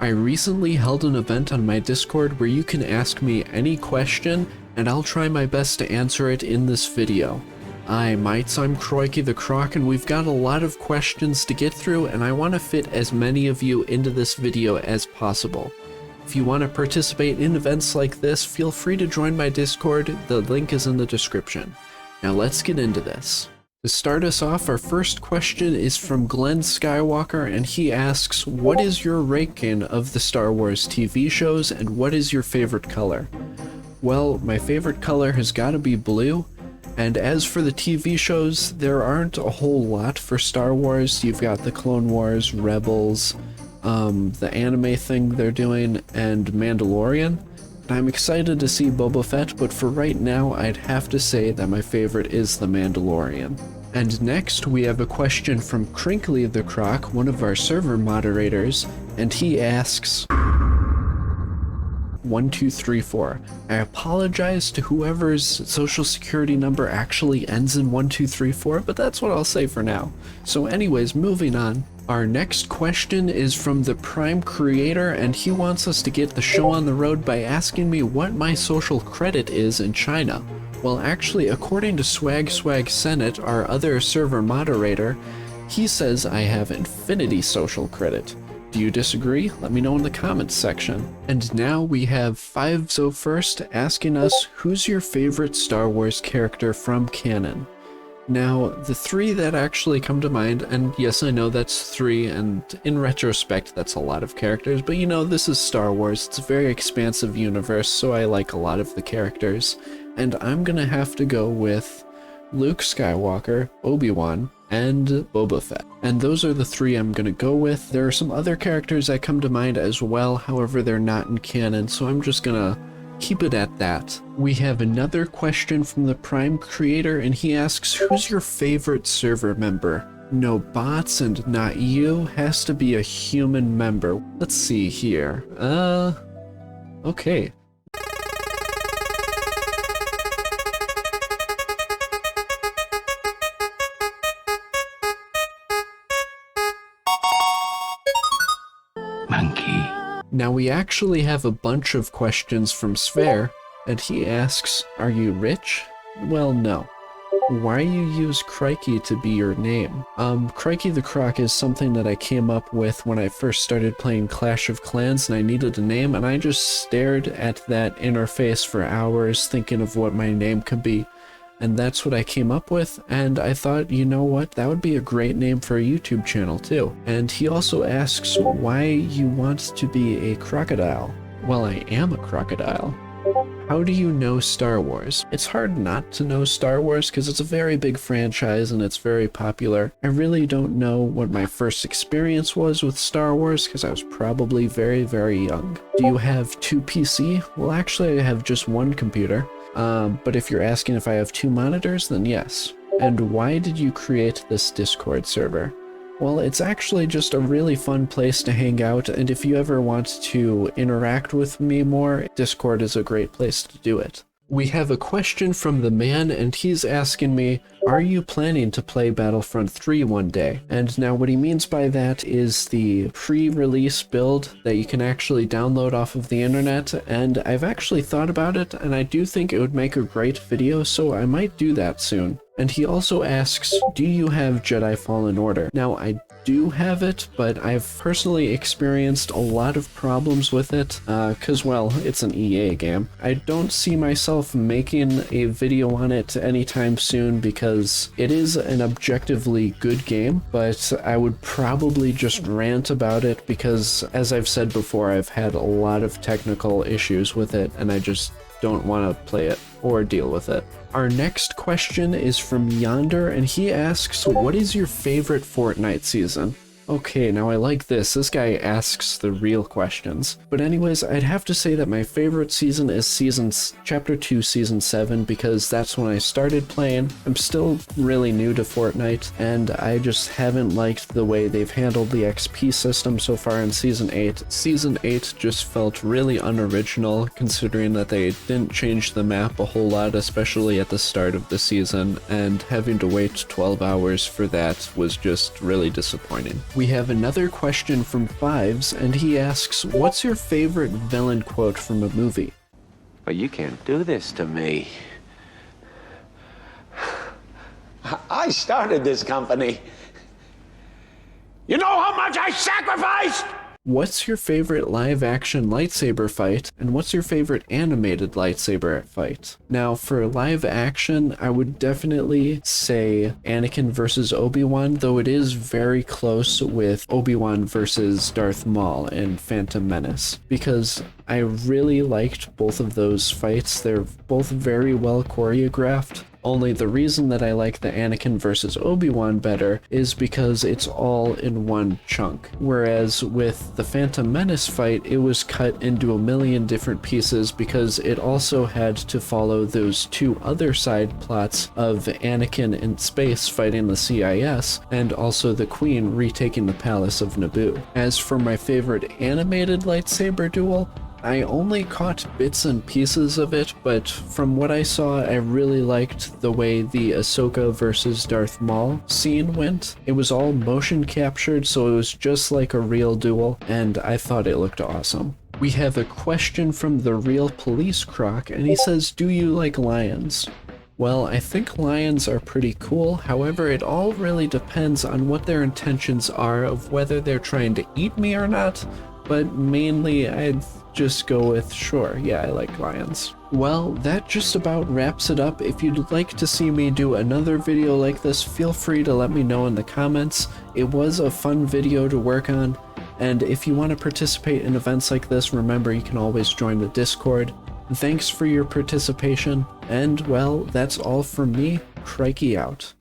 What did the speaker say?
I recently held an event on my Discord where you can ask me any question and I'll try my best to answer it in this video. I'm Crikey the Croc, and we've got a lot of questions to get through, and I want to fit as many of you into this video as possible. If you want to participate in events like this, feel free to join my Discord, the link is in the description. Now let's get into this. To start us off, our first question is from Glenn Skywalker, and he asks, what is your ranking of the Star Wars TV shows, and what is your favorite color? Well, my favorite color has got to be blue. And as for the TV shows, there aren't a whole lot for Star Wars. You've got the Clone Wars, Rebels, the anime thing they're doing, and Mandalorian. I'm excited to see Boba Fett, but for right now, I'd have to say that my favorite is the Mandalorian. And next, we have a question from Crikey the Croc, one of our server moderators, and he asks, 1234. I apologize to whoever's social security number actually ends in 1234, but that's what I'll say for now. So anyways, moving on. Our next question is from the Prime Creator, and he wants us to get the show on the road by asking me what my social credit is in China. Well, actually, according to Swag Senate, our other server moderator, he says I have infinity social credit. Do you disagree? Let me know in the comments section. And now we have 501st asking us, who's your favorite Star Wars character from canon? Now, the three that actually come to mind, and yes, I know that's three, and in retrospect, that's a lot of characters, but you know, this is Star Wars. It's a very expansive universe, so I like a lot of the characters. And I'm gonna have to go with Luke Skywalker, Obi-Wan, and Boba Fett. And those are the three I'm gonna go with. There are some other characters that come to mind as well, however they're not in canon, so I'm just gonna keep it at that. We have another question from the Prime Creator, and he asks, who's your favorite server member? No bots and not you, has to be a human member. Let's see here. Okay. Monkey. Now we actually have a bunch of questions from Sphere, and he asks, are you rich? Well, no. Why you use Crikey to be your name? Crikey the Croc is something that I came up with when I first started playing Clash of Clans, and I needed a name, and I just stared at that interface for hours thinking of what my name could be. And that's what I came up with, and I thought, you know what, that would be a great name for a YouTube channel too. And he also asks why you want to be a crocodile. Well, I am a crocodile. How do you know Star Wars? It's hard not to know Star Wars because it's a very big franchise and it's very popular. I really don't know what my first experience was with Star Wars because I was probably very, very young. Do you have two PC? Well, actually, I have just one computer. But if you're asking if I have two monitors, then yes. And why did you create this Discord server? Well, it's actually just a really fun place to hang out, and if you ever want to interact with me more, Discord is a great place to do it. We have a question from the man, and he's asking me, are you planning to play Battlefront 3 one day? And now what he means by that is the pre-release build that you can actually download off of the internet, and I've actually thought about it, and I do think it would make a great video, so I might do that soon. And he also asks, do you have Jedi Fallen Order? Now, I do have it, but I've personally experienced a lot of problems with it, cause well, it's an EA game. I don't see myself making a video on it anytime soon because it is an objectively good game, but I would probably just rant about it because, as I've said before, I've had a lot of technical issues with it, and I just don't want to play it or deal with it. Our next question is from Yonder, and he asks, what is your favorite Fortnite season? Okay, now I like this. This guy asks the real questions. But anyways, I'd have to say that my favorite season is Chapter 2, Season 7, because that's when I started playing. I'm still really new to Fortnite, and I just haven't liked the way they've handled the XP system so far in Season 8. Season 8 just felt really unoriginal, considering that they didn't change the map a whole lot, especially at the start of the season, and having to wait 12 hours for that was just really disappointing. We have another question from Fives, and he asks, what's your favorite villain quote from a movie? But you can't do this to me. I started this company. You know how much I sacrificed? What's your favorite live-action lightsaber fight, and what's your favorite animated lightsaber fight? Now, for live-action, I would definitely say Anakin versus Obi-Wan, though it is very close with Obi-Wan versus Darth Maul in Phantom Menace, because I really liked both of those fights. They're both very well choreographed. Only the reason that I like the Anakin versus Obi-Wan better is because it's all in one chunk. Whereas with the Phantom Menace fight, it was cut into a million different pieces because it also had to follow those two other side plots of Anakin in space fighting the CIS, and also the Queen retaking the Palace of Naboo. As for my favorite animated lightsaber duel, I only caught bits and pieces of it, but from what I saw, I really liked the way the Ahsoka versus Darth Maul scene went. It was all motion captured, so it was just like a real duel, and I thought it looked awesome. We have a question from the Real Police Croc, and he says, do you like lions? Well, I think lions are pretty cool. However, it all really depends on what their intentions are of whether they're trying to eat me or not, but mainly I'd just go with sure, yeah, I like lions. Well, that just about wraps it up. If you'd like to see me do another video like this, feel free to let me know in the comments. It was a fun video to work on, and if you want to participate in events like this, remember you can always join the Discord. Thanks for your participation, and well, that's all from me. Crikey out.